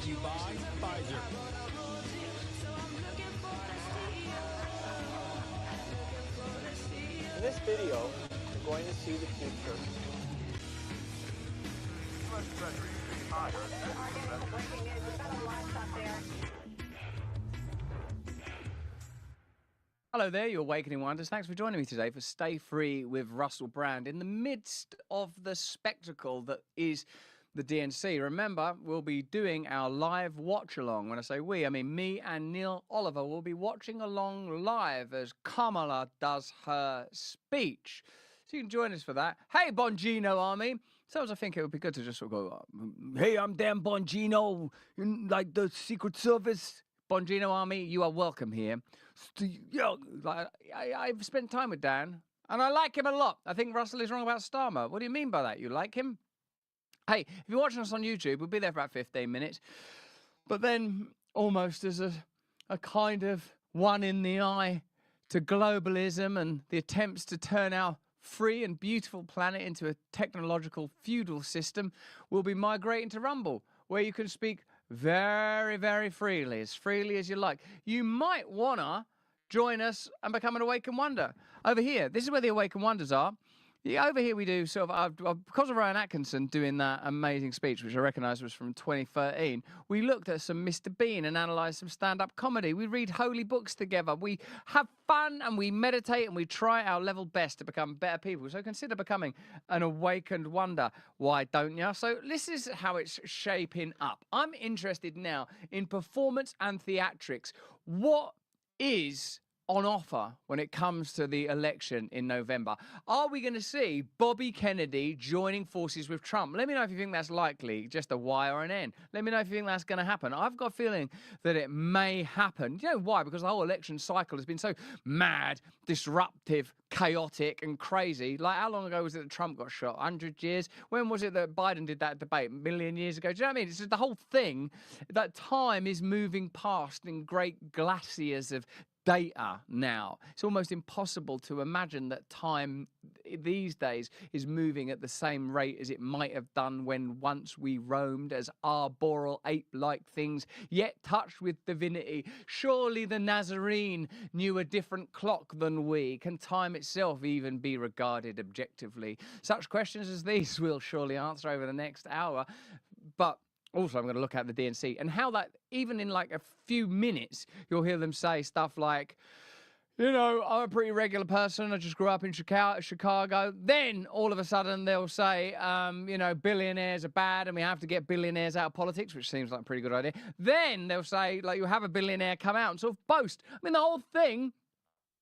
to you by Pfizer. In this video, you're going to see the future. Hello there, you Awakening Wonders. Thanks for joining me today for Stay Free with Russell Brand. In the midst of the spectacle that is the DNC, remember, we'll be doing our live watch-along. When I say we, I mean me and Neil Oliver will be watching along live as Kamala does her speech. So you can join us for that. Hey, Bongino Army. Sometimes I think it would be good to just sort of go, hey, I'm Dan Bongino, like the Secret Service. Bongino Army, you are welcome here. I've spent time with Dan, and I like him a lot. I think Russell is wrong about Starmer. What do you mean by that? You like him? Hey, if you're watching us on YouTube, we'll be there for about 15 minutes. But then, almost as a kind of one in the eye to globalism and the attempts to turn our free and beautiful planet into a technological feudal system, we'll be migrating to Rumble, where you can speak very, very freely as you like. You might want to join us and become an Awakened Wonder. Over here, this is where the Awakened Wonders are. Yeah, over here we do sort of, because of Ryan Atkinson doing that amazing speech, which I recognise was from 2013, we looked at some Mr. Bean and analysed some stand-up comedy. We read holy books together. We have fun and we meditate and we try our level best to become better people. So consider becoming an Awakened Wonder. Why don't you? So this is how it's shaping up. I'm interested now in performance and theatrics. What is on offer when it comes to the election in November? Are we going to see Bobby Kennedy joining forces with Trump? Let me know if you think that's likely, just a Y or an N. Let me know if you think that's going to happen. I've got a feeling that it may happen. You know why? Because the whole election cycle has been so mad, disruptive, chaotic and crazy. Like, how long ago was it that Trump got shot? 100 years? When was it that Biden did that debate? A million years ago? Do you know what I mean? It's just the whole thing, that time is moving past in great glaciers of data now. It's almost impossible to imagine that time these days is moving at the same rate as it might have done when once we roamed as arboreal ape-like things, yet touched with divinity. Surely the Nazarene knew a different clock than we. Can time itself even be regarded objectively? Such questions as these we'll surely answer over the next hour. But also, I'm going to look at the DNC and how that, even in like a few minutes, you'll hear them say stuff like, you know, I'm a pretty regular person. I just grew up in Chicago. Then, all of a sudden, they'll say, you know, billionaires are bad and we have to get billionaires out of politics, which seems like a pretty good idea. Then they'll say, like, you have a billionaire come out and sort of boast. I mean, the whole thing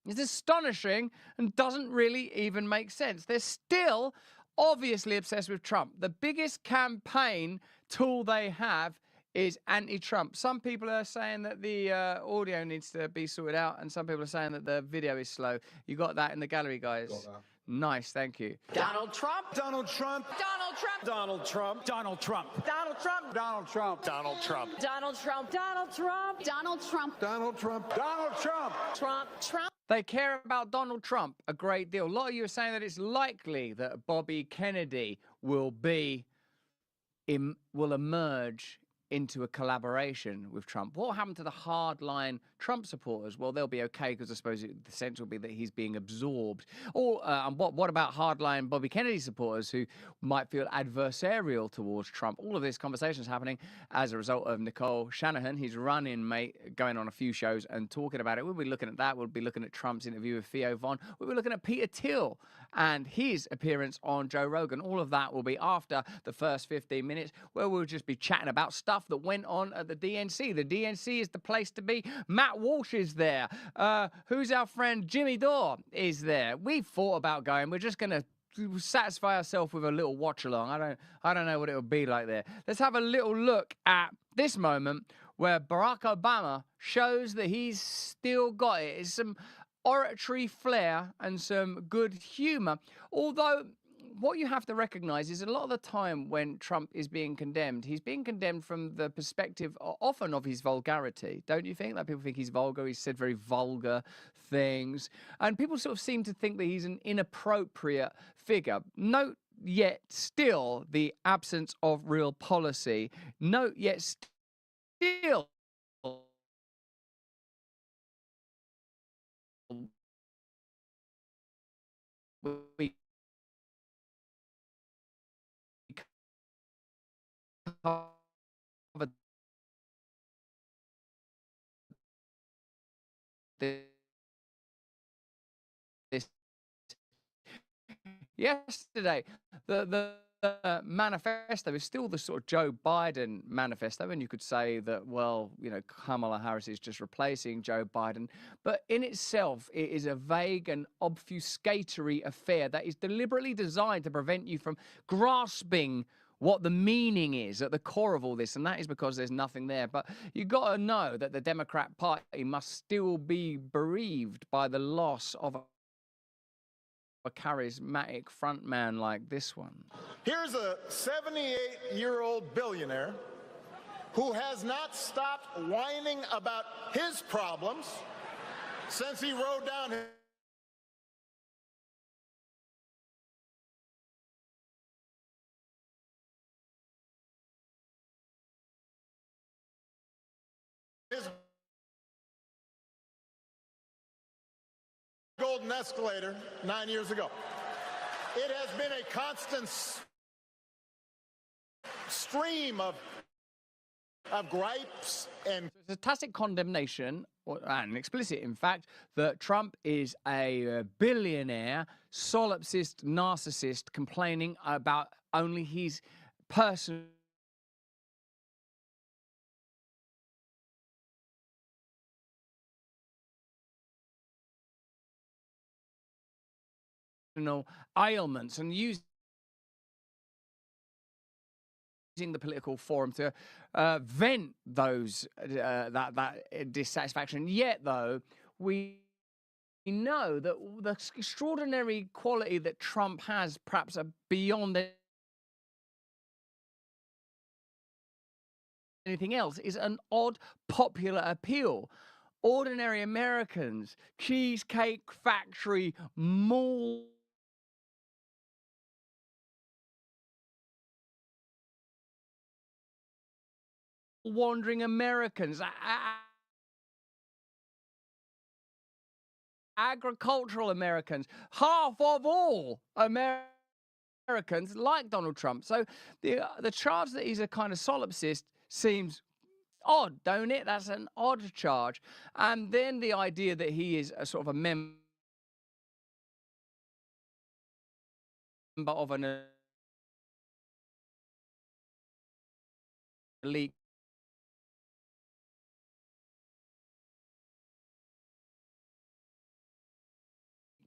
is astonishing and doesn't really even make sense. They're still obviously obsessed with Trump. The biggest campaign tool they have is anti-Trump. Some people are saying that the audio needs to be sorted out, and some people are saying that the video is slow. You got that in the gallery, guys? Got that. Nice, thank you. Donald Trump. Donald Trump. Donald Trump. Donald Trump. Donald Trump. Donald Trump. Donald Trump. Donald Trump. Donald Trump. Donald Trump. Donald Trump. Donald Trump. Donald Trump. Trump. Trump. They care about Donald Trump a great deal. A lot of you are saying that it's likely that Bobby Kennedy will emerge into a collaboration with Trump. What happened to the hardline Trump supporters? Well, they'll be okay because I suppose the sense will be that he's being absorbed. Or what about hardline Bobby Kennedy supporters who might feel adversarial towards Trump? All of this conversation is happening as a result of Nicole Shanahan, his run-in mate, going on a few shows and talking about it. We'll be looking at that. We'll be looking at Trump's interview with Theo Von. We'll be looking at Peter Thiel and his appearance on Joe Rogan. All of that will be after the first 15 minutes, where we'll just be chatting about stuff that went on at the DNC. The DNC is the place to be. Matt Walsh is there. Who's our friend? Jimmy Dore is there. We thought about going. We're just going to satisfy ourselves with a little watch along. I don't know what it will be like there. Let's have a little look at this moment where Barack Obama shows that he's still got it. It's some oratory flair and some good humor. Although what you have to recognize is a lot of the time when Trump is being condemned, he's being condemned from the perspective often of his vulgarity. Don't you think? Like, people think he's vulgar. He's said very vulgar things. And people sort of seem to think that he's an inappropriate figure. Note yet still the absence of real policy. Note yet still we covered this yesterday. The manifesto is still the sort of Joe Biden manifesto, and you could say that, well, you know, Kamala Harris is just replacing Joe Biden, but in itself, it is a vague and obfuscatory affair that is deliberately designed to prevent you from grasping what the meaning is at the core of all this, and that is because there's nothing there. But you've got to know that the Democrat Party must still be bereaved by the loss of a charismatic frontman like this one. Here's a 78-year-old billionaire who has not stopped whining about his problems since he rode down his golden escalator 9 years ago. It has been a constant stream of gripes and... It's a tacit condemnation, and explicit, in fact, that Trump is a billionaire, solipsist, narcissist, complaining about only his personal ailments, and using the political forum to vent those that dissatisfaction. Yet, though, we know that the extraordinary quality that Trump has, perhaps beyond anything else, is an odd popular appeal. Ordinary Americans, Cheesecake Factory, mall wandering Americans, agricultural Americans, half of all Americans like Donald Trump. So the charge that he's a kind of solipsist seems odd, don't it? That's an odd charge. And then the idea that he is a sort of a member of an elite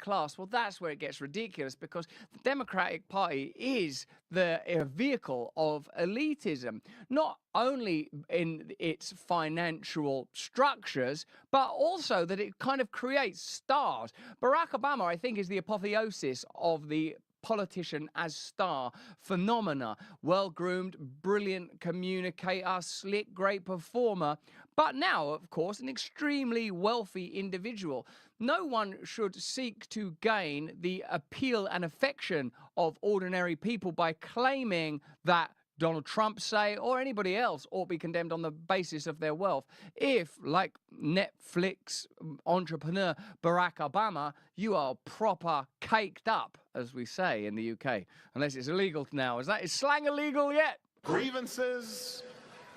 class, well, that's where it gets ridiculous, because the Democratic Party is the vehicle of elitism, not only in its financial structures, but also that it kind of creates stars. Barack Obama, I think, is the apotheosis of the politician as star phenomena. Well-groomed, brilliant communicator, slick, great performer, but now, of course, an extremely wealthy individual. No one should seek to gain the appeal and affection of ordinary people by claiming that Donald Trump, say, or anybody else ought to be condemned on the basis of their wealth. If, like Netflix entrepreneur Barack Obama, you are proper caked up, as we say in the UK, unless it's illegal now. Is slang illegal yet? grievances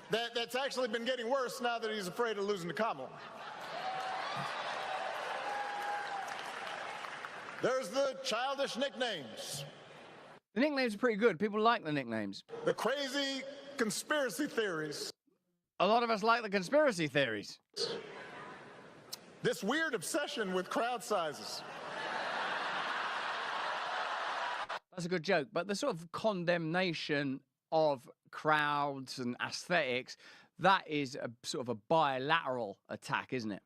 that's actually been getting worse now that he's afraid of losing to Kamala. There's the childish nicknames. The nicknames are pretty good. People like the nicknames. The crazy conspiracy theories. A lot of us like the conspiracy theories. This weird obsession with crowd sizes. That's a good joke, but the sort of condemnation of crowds and aesthetics, that is a sort of a bilateral attack, isn't it?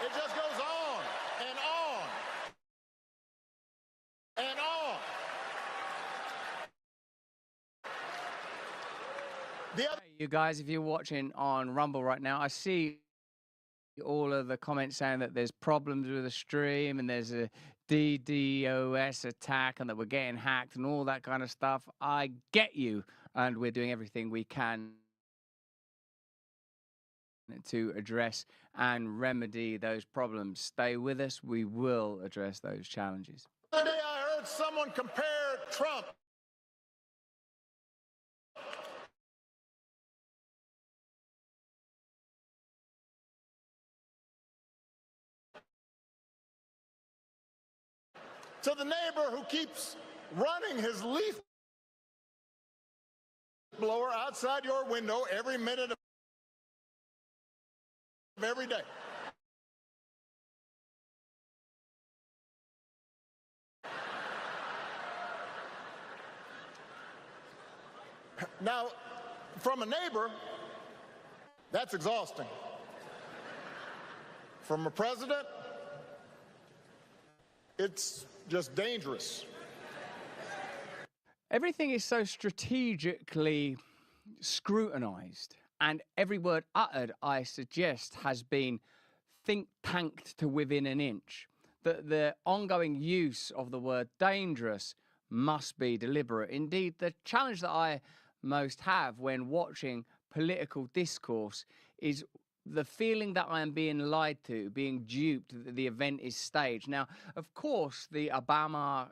It just goes on and on and on. The other You guys, if you're watching on Rumble right now, I see all of the comments saying that there's problems with the stream and there's a DDoS attack and that we're getting hacked and all that kind of stuff. I get you, and we're doing everything we can to address and remedy those problems. Stay with us. We will address those challenges. The other day I heard someone compare Trump to the neighbor who keeps running his leaf blower outside your window every minute of every day. Now, from a neighbor, that's exhausting. From a president, it's just dangerous. Everything is so strategically scrutinized, and every word uttered, I suggest, has been think tanked to within an inch. That the ongoing use of the word dangerous must be deliberate. Indeed, the challenge that I most have when watching political discourse is the feeling that I am being lied to, being duped, that the event is staged. Now, of course, the Obama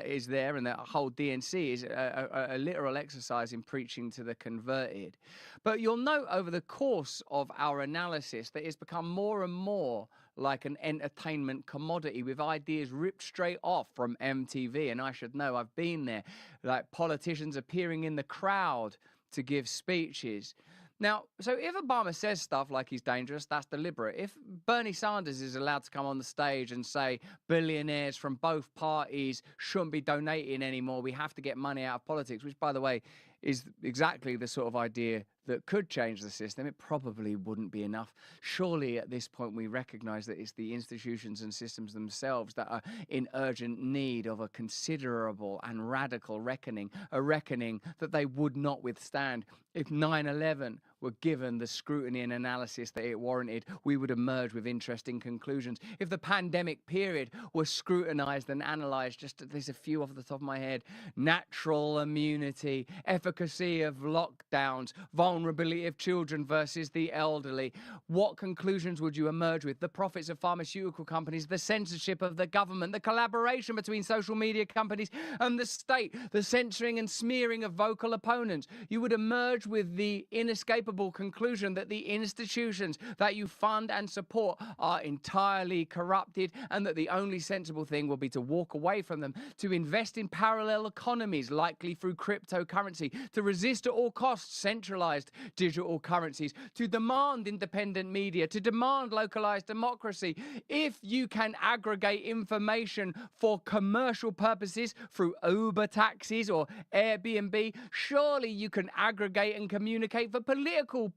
is there, and the whole DNC is a literal exercise in preaching to the converted. But you'll note over the course of our analysis that it's become more and more like an entertainment commodity with ideas ripped straight off from MTV. And I should know, I've been there, like politicians appearing in the crowd to give speeches. Now, so if Obama says stuff like he's dangerous, that's deliberate. If Bernie Sanders is allowed to come on the stage and say billionaires from both parties shouldn't be donating anymore, we have to get money out of politics, which, by the way, is exactly the sort of idea that could change the system, it probably wouldn't be enough. Surely at this point we recognize that it's the institutions and systems themselves that are in urgent need of a considerable and radical reckoning, a reckoning that they would not withstand. If 9/11 were given the scrutiny and analysis that it warranted, we would emerge with interesting conclusions. If the pandemic period was scrutinized and analyzed, just there's a few off the top of my head, natural immunity, efficacy of lockdowns, vulnerability of children versus the elderly, what conclusions would you emerge with? The profits of pharmaceutical companies, the censorship of the government, the collaboration between social media companies and the state, the censoring and smearing of vocal opponents. You would emerge with the inescapable conclusion that the institutions that you fund and support are entirely corrupted, and that the only sensible thing will be to walk away from them, to invest in parallel economies, likely through cryptocurrency, to resist at all costs centralized digital currencies, to demand independent media, to demand localized democracy. If you can aggregate information for commercial purposes through Uber taxis or Airbnb, surely you can aggregate and communicate for political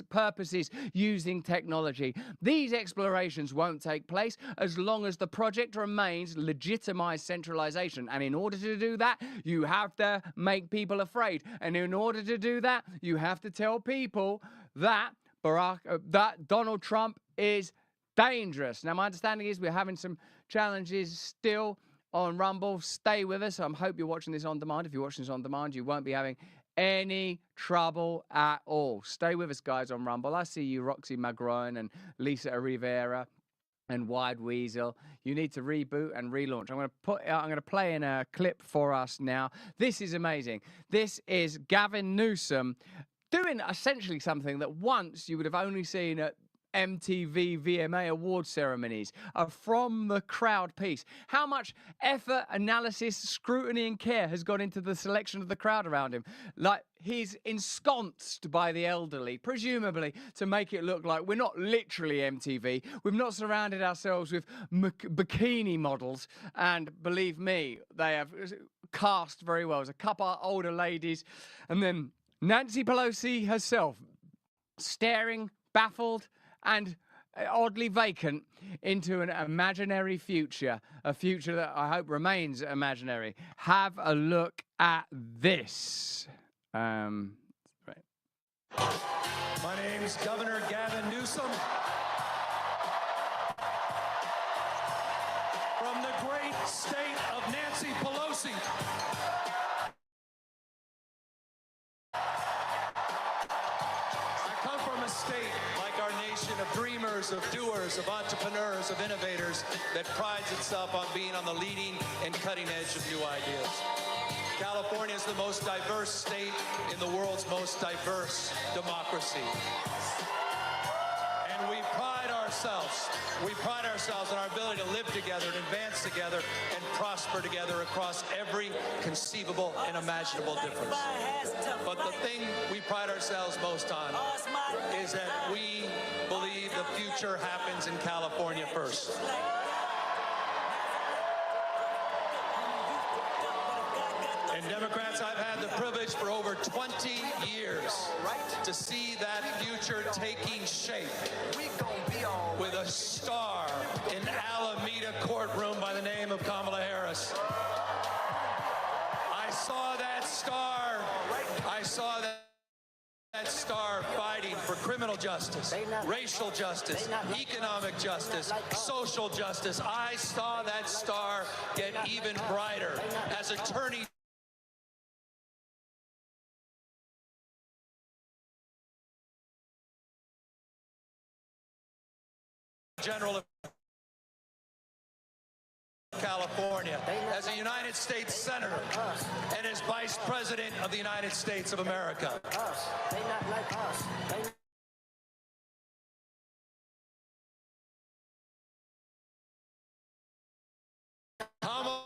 purposes using technology. These explorations won't take place as long as the project remains legitimized centralization. And in order to do that, you have to make people afraid. And in order to do that, you have to tell people that Donald Trump is dangerous. Now, my understanding is we're having some challenges still on Rumble. Stay with us. I hope you're watching this on demand. If you're watching this on demand, you won't be having any trouble at all. Stay with us, guys, on Rumble. I see you, Roxy Magron and Lisa Rivera and Wide Weasel. You need to reboot and relaunch. I'm going to play in a clip for us now. This is amazing. This is Gavin Newsom doing essentially something that once you would have only seen at MTV VMA award ceremonies, a from the crowd piece. How much effort, analysis, scrutiny and care has gone into the selection of the crowd around him. Like, he's ensconced by the elderly, presumably to make it look like we're not literally MTV. We've not surrounded ourselves with bikini models, and believe me, they have cast very well. There's a couple of older ladies, and then Nancy Pelosi herself staring, baffled and oddly vacant into an imaginary future, a future that I hope remains imaginary. Have a look at this. My name's Governor Gavin Newsom. From the great state of Nancy Pelosi. I come from a state like our nation of dreamers, of doers, of entrepreneurs, of innovators that prides itself on being on the leading and cutting edge of new ideas. California is the most diverse state in the world's most diverse democracy. And we pride ourselves on our ability to live together and advance together and prosper together across every conceivable and imaginable difference. But the thing we pride ourselves most on is that we believe the future happens in California first. And Democrats, I've had the privilege for over 20 years to see that future taking shape with a star in Alameda courtroom by the name of Kamala Harris. I saw that star fighting for criminal justice, racial justice, economic justice, social justice. I saw that star get even brighter as Attorney General of California, as a United States Senator, and as Vice President of the United States of America. Kamala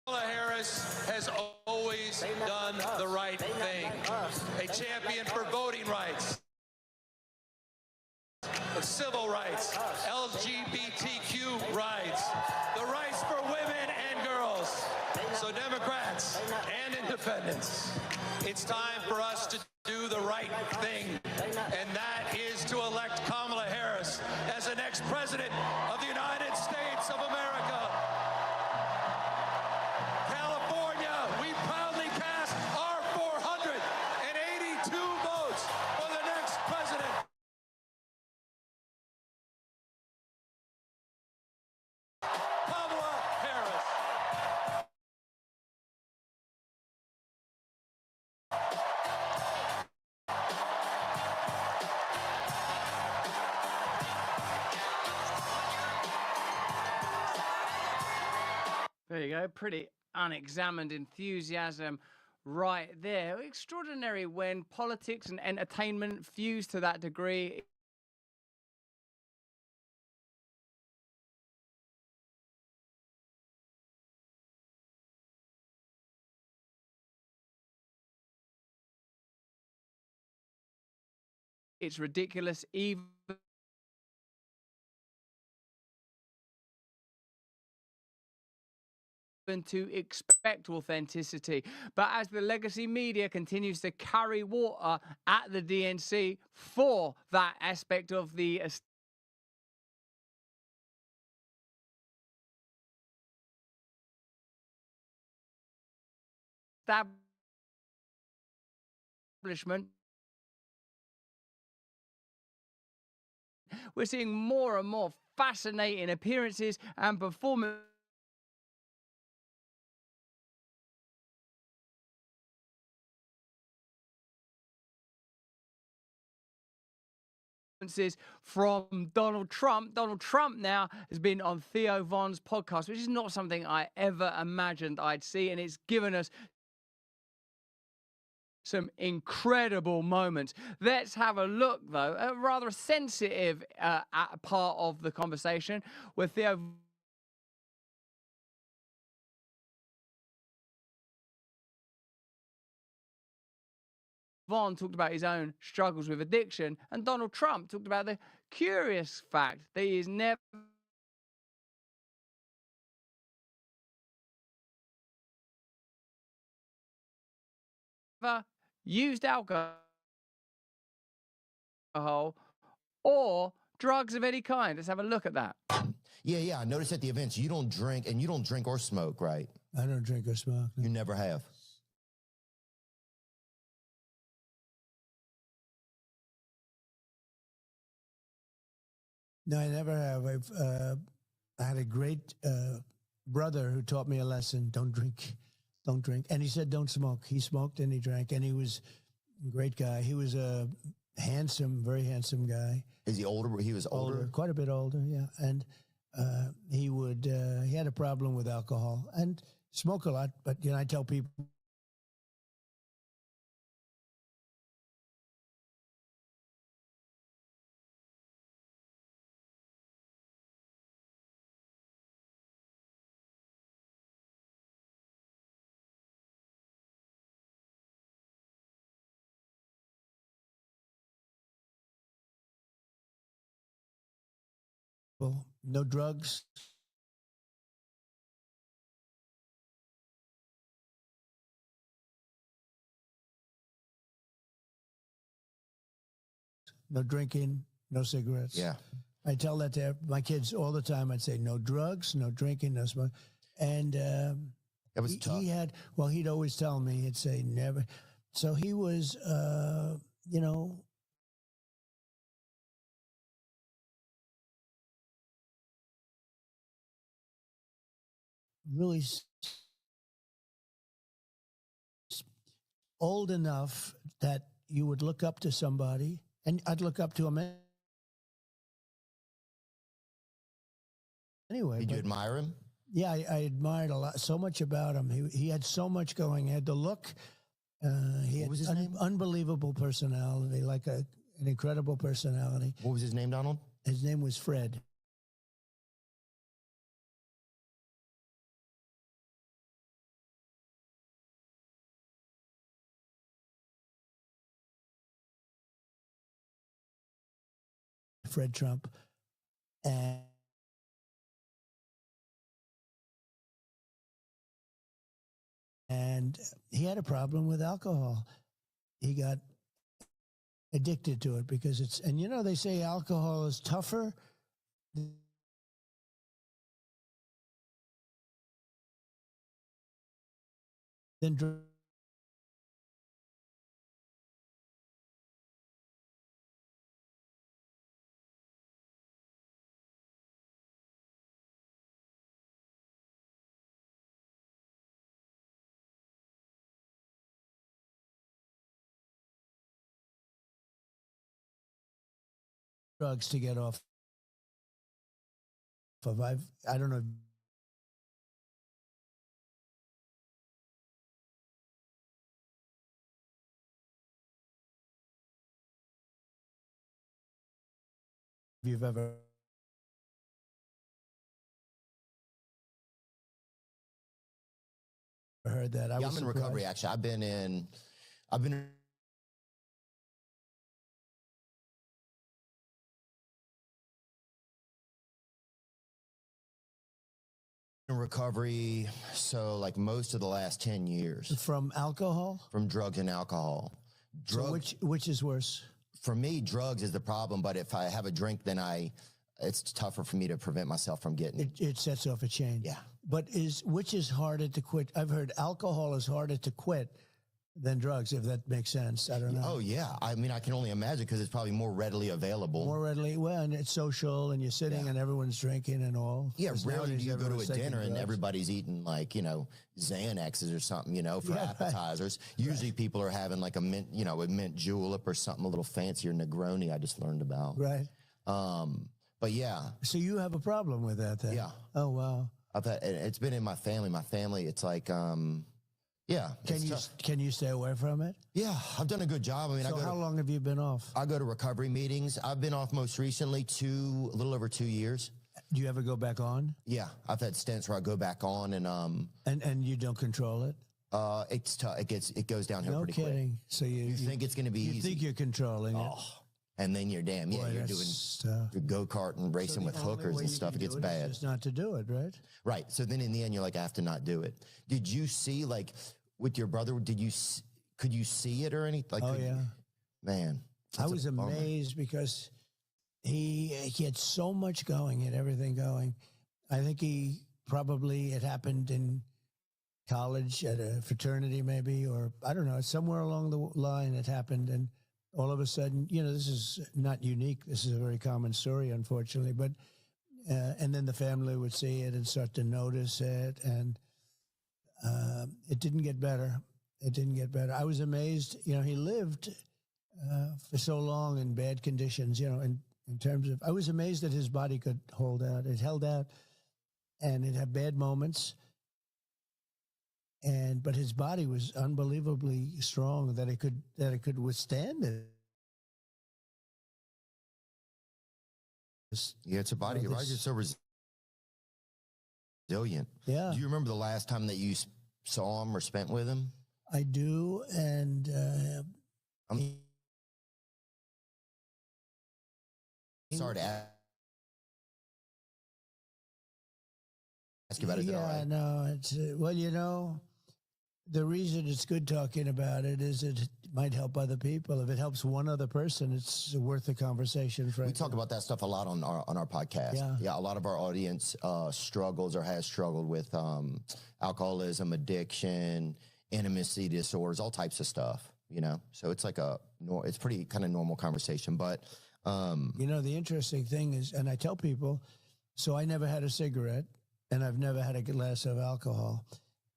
Harris has always done the right thing. A champion for voting rights, civil rights, LGBTQ rights, the rights for women and girls. So Democrats and independents, it's time for us to do the right thing, and that is to elect Kamala Harris as the next president of the United States of America. California, we proudly cast our 482 votes for the next president. Kamala Harris. There you go. Pretty unexamined enthusiasm right there. Extraordinary when politics and entertainment fuse to that degree. It's ridiculous, even to expect authenticity. But as the legacy media continues to carry water at the DNC for that aspect of the establishment, we're seeing more and more fascinating appearances and performances from Donald Trump. Donald Trump now has been on Theo Von's podcast, which is not something I ever imagined I'd see, and it's given us some incredible moments. Let's have a look, though, a rather sensitive part of the conversation where Theo Von talked about his own struggles with addiction, and Donald Trump talked about the curious fact that he is never used alcohol or drugs of any kind. Let's have a look at that. Yeah. I noticed at the events you don't drink, and you don't drink or smoke, right? I don't drink or smoke. You never have. No, I never have. I had a great brother who taught me a lesson: don't drink, don't drink. And he said, don't smoke. He smoked and he drank, and he was a great guy. He was a handsome, very handsome guy. Is he older? He was older? Quite a bit older, yeah. And he had a problem with alcohol and smoke a lot. But, you know, I tell people, well, no drugs. No drinking, no cigarettes. Yeah. I tell that to my kids all the time. I'd say no drugs, no drinking, no smoke. And It was tough. he'd always tell me, he'd say never. So he was, you know, really old enough that you would look up to somebody, and I'd look up to him anyway. Did you but- admire him? Yeah, I admired a lot, so much about him. He had so much going. He had the look. He had was his name? Unbelievable personality, like an incredible personality. What was his name, Donald? His name was Fred. Fred Trump. And he had a problem with alcohol. He got addicted to it because it's, and you know, they say alcohol is tougher than drugs to get off of. I don't know. If you've ever heard that. Yeah, I'm in recovery, actually. I've been in recovery, so like most of the last 10 years. From alcohol? From drugs and alcohol. So which is worse? For me, drugs is the problem, but if I have a drink, then it's tougher for me to prevent myself from getting it sets off a chain. Yeah. But which is harder to quit? I've heard alcohol is harder to quit than drugs, if that makes sense. I don't know. Oh, yeah. I mean, I can only imagine because it's probably more readily available. More readily, well, and it's social, and you're sitting and everyone's drinking and all. Yeah, rarely do you go to a everyone's taking dinner and drugs. everybody's eating like, you know, Xanaxes or something, you know, for Yeah, right. appetizers. Usually people are having like a mint, you know, a mint julep or something a little fancier, Negroni I just learned about. Right. But yeah. So you have a problem with that then? Yeah. Oh, wow. I've had, it's been in my family. My family, it's like, yeah. Can you stay away from it? Yeah, I've done a good job. I mean, So how long have you been off? I go to recovery meetings. I've been off most recently a little over 2 years. Do you ever go back on? Yeah, I've had stints where I go back on And you don't control it? it's tough. It goes downhill No pretty kidding. So you think it's going to be you easy. think you're controlling it? And then you're damn, yeah, Boy, you're that's doing tough. go-kart and racing with The only hookers way and you stuff. can It gets do is bad. just not to do it, right? Right. So then in the end, you're like, I have to not do it. Did you see, like, with your brother, could you see it or anything? Like, Oh, yeah. Man. I that's was a bummer. amazed because he had so much going, he had everything going. I think it happened in college at a fraternity maybe, or I don't know, somewhere along the line it happened. And all of a sudden, this is not unique. This is a very common story, unfortunately. But and then the family would see it and start to notice it, and it didn't get better. It didn't get better. I was amazed. He lived for so long in bad conditions. In terms of, I was amazed that his body could hold out. It held out, and it had bad moments. But his body was unbelievably strong that it could withstand it. Yeah, it's a body. Your body's just so resilient. Yeah. Do you remember the last time that you saw him or spent with him? I do, and I'm sorry to ask you about it. Is it all right? No, it's well, the reason it's good talking about it is it might help other people. If it helps one other person, it's worth the conversation. Frankly. We talk about that stuff a lot on our podcast. Yeah, a lot of our audience struggles or has struggled with alcoholism, addiction, intimacy disorders, all types of stuff. So it's like it's pretty kind of normal conversation. But the interesting thing is, and I tell people, so I never had a cigarette, and I've never had a glass of alcohol.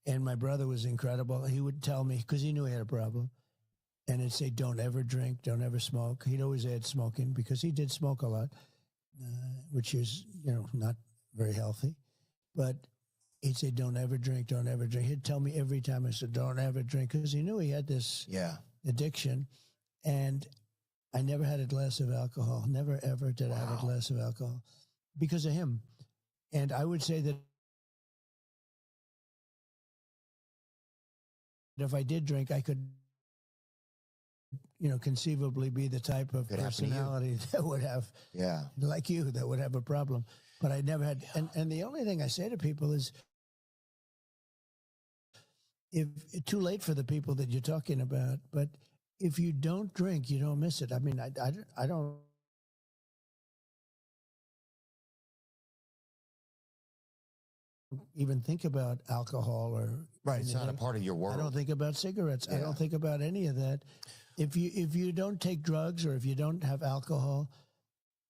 And my brother was incredible. He would tell me, because he knew he had a problem, and he'd say, don't ever drink, don't ever smoke. He'd always add smoking, because he did smoke a lot, which is, not very healthy. But he'd say, don't ever drink, don't ever drink. He'd tell me every time. I said, don't ever drink, because he knew he had this addiction. And I never had a glass of alcohol. Never, ever did I have a glass of alcohol because of him. And I would say that if I did drink, I could, conceivably be the type of personality that would have, like you, that would have a problem. But I never had, and the only thing I say to people is, if too late for the people that you're talking about, but if you don't drink, you don't miss it. I mean, I don't even think about alcohol or it's not a part of your world. I don't think about cigarettes. I don't think about any of that. If you don't take drugs or if you don't have alcohol,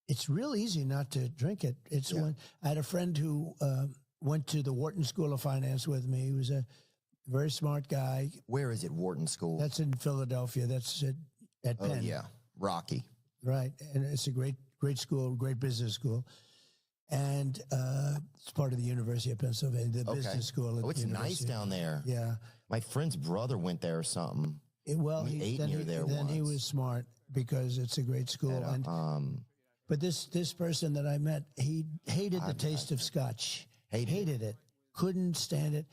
it's real easy not to drink it. When I had a friend who went to the Wharton School of Finance with me. He was a very smart guy. Where is it, Wharton School? That's in Philadelphia. That's at Penn. Oh yeah, Rocky. Right, and it's a great school, great business school. And it's part of the University of Pennsylvania, the business school. Oh, it's nice down there. Yeah. My friend's brother went there or something. He was smart because it's a great school. But this person that I met, he hated the taste of scotch. Hated it. Couldn't stand it.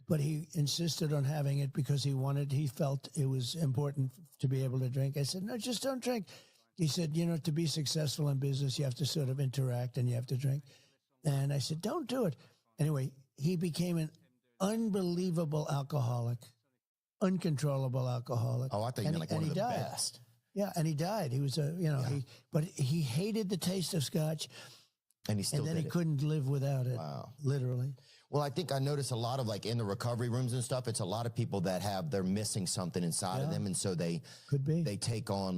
But he insisted on having it because he felt it was important to be able to drink. I said, no, just don't drink. He said, to be successful in business, you have to sort of interact and you have to drink. And I said, don't do it. Anyway, he became an unbelievable alcoholic, uncontrollable alcoholic. Oh, I think like one of the best. Yeah, and he died. He was but he hated the taste of scotch. And he still he couldn't live without it. Wow. Literally. Well, I think I notice a lot of in the recovery rooms and stuff, it's a lot of people that they're missing something inside of them. And so they take on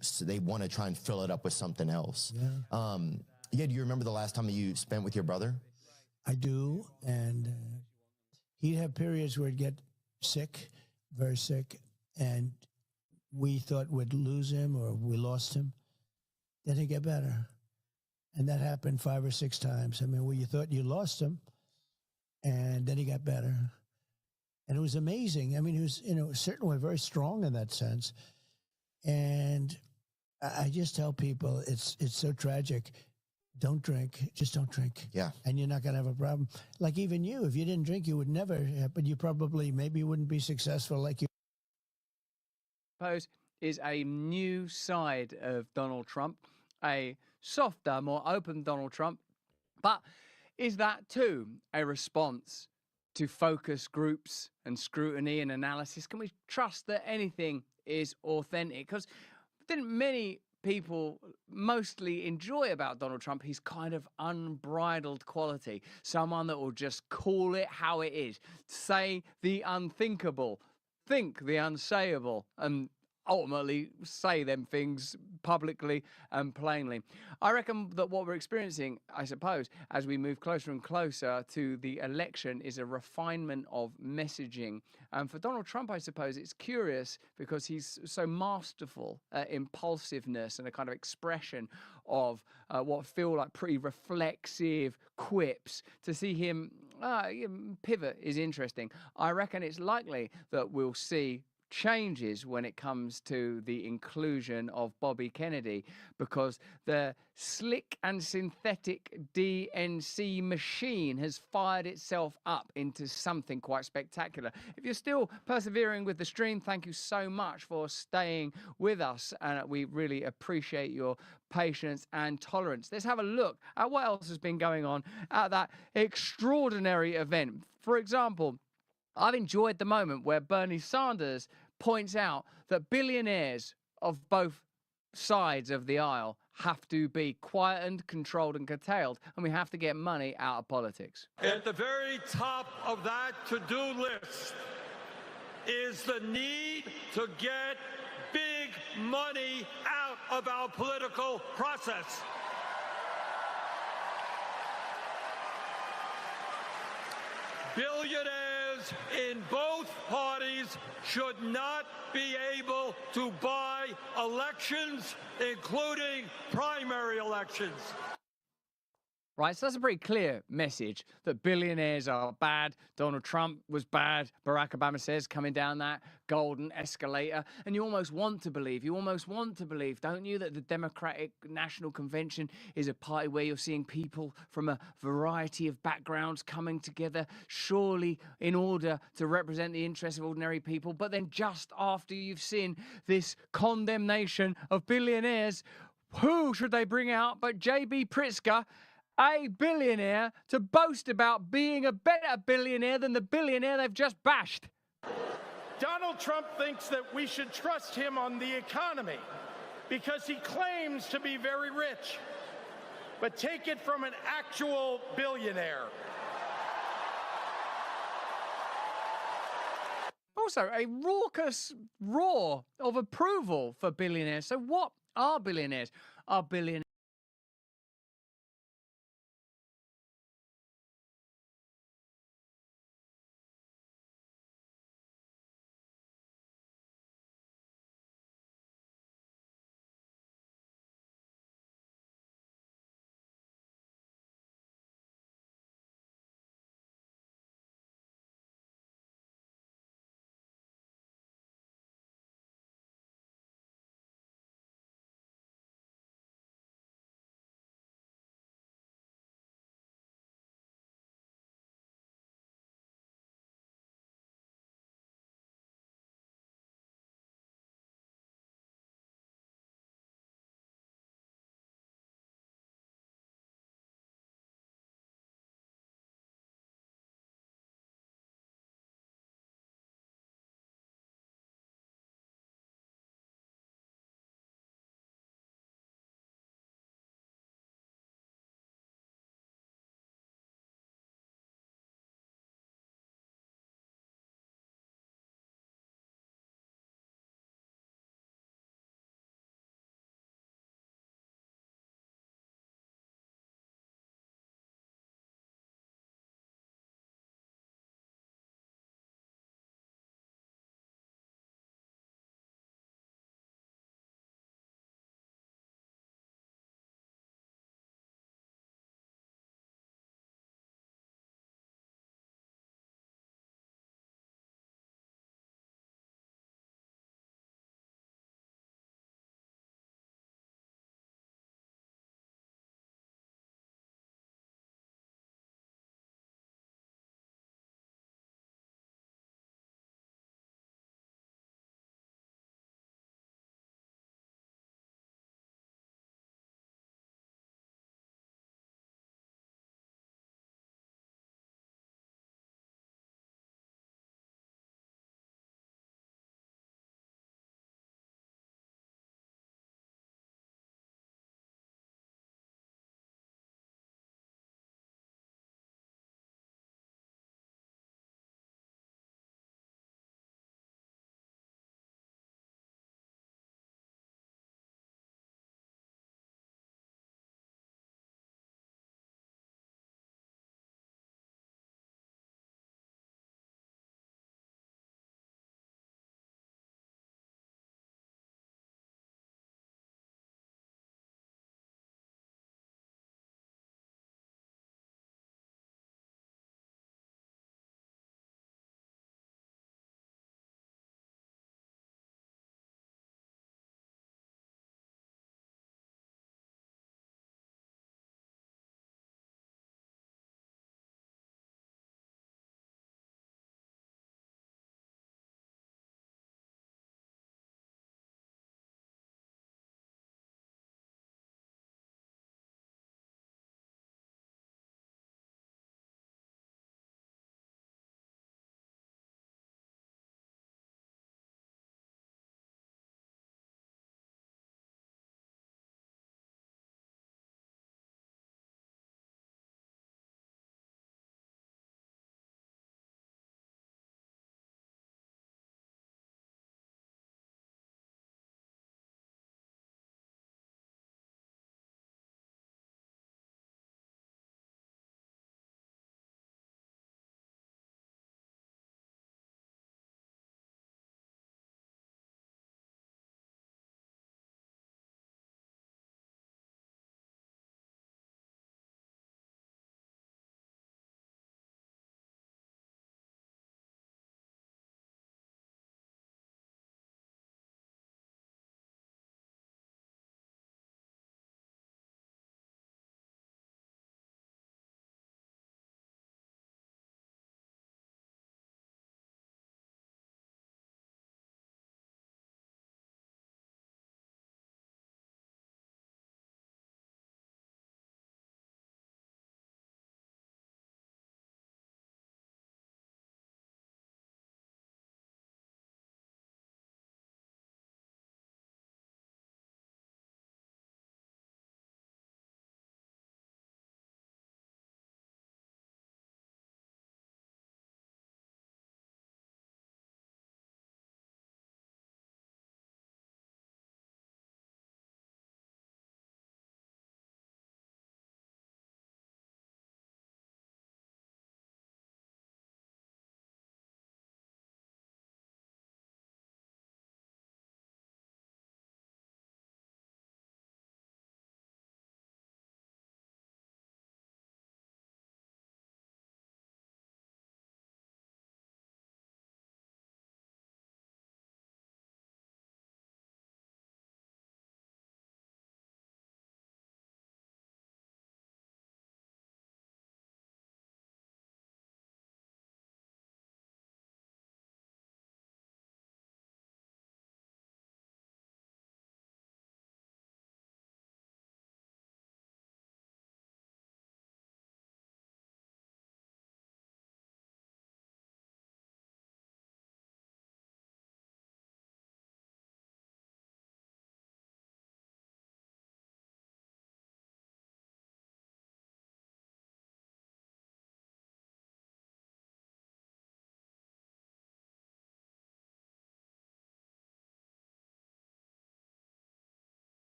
so they want to try and fill it up with something else. Yeah. Do you remember the last time that you spent with your brother? I do. And he'd have periods where he'd get sick, very sick. And we thought we'd lose him or we lost him. Then he'd get better. And that happened 5 or 6 times. I mean, you thought you lost him. And then he got better. And it was amazing. I mean, he was, certainly very strong in that sense. And I just tell people it's so tragic. Don't drink. Just don't drink. Yeah. And you're not going to have a problem. Like even you, if you didn't drink, you would never, but you probably maybe wouldn't be successful like you. Suppose is a new side of Donald Trump, a softer, more open Donald Trump. But is that too a response to focus groups and scrutiny and analysis? Can we trust that anything is authentic? Because didn't many people mostly enjoy about Donald Trump his kind of unbridled quality, someone that will just call it how it is, say the unthinkable, think the unsayable, and ultimately say them things publicly and plainly. I reckon that what we're experiencing, I suppose, as we move closer and closer to the election is a refinement of messaging. And for Donald Trump, I suppose it's curious because he's so masterful at impulsiveness and a kind of expression of what feel like pretty reflexive quips. To see him pivot is interesting. I reckon it's likely that we'll see changes when it comes to the inclusion of Bobby Kennedy, because the slick and synthetic DNC machine has fired itself up into something quite spectacular. If you're still persevering with the stream, thank you so much for staying with us, and we really appreciate your patience and tolerance. Let's have a look at what else has been going on at that extraordinary event. For example, I've enjoyed the moment where Bernie Sanders points out that billionaires of both sides of the aisle have to be quietened, controlled, and curtailed, and we have to get money out of politics. At the very top of that to-do list is the need to get big money out of our political process. Billionaires in both parties should not be able to buy elections, including primary elections. Right, so that's a pretty clear message that billionaires are bad. Donald Trump was bad. Barack Obama says coming down that golden escalator. And you almost want to believe, don't you, that the Democratic National Convention is a party where you're seeing people from a variety of backgrounds coming together, surely in order to represent the interests of ordinary people. But then just after you've seen this condemnation of billionaires, who should they bring out but J.B. Pritzker, a billionaire, to boast about being a better billionaire than the billionaire they've just bashed? Donald Trump thinks that we should trust him on the economy because he claims to be very rich. But take it from an actual billionaire. Also, a raucous roar of approval for billionaires. So what are billionaires? Are billionaires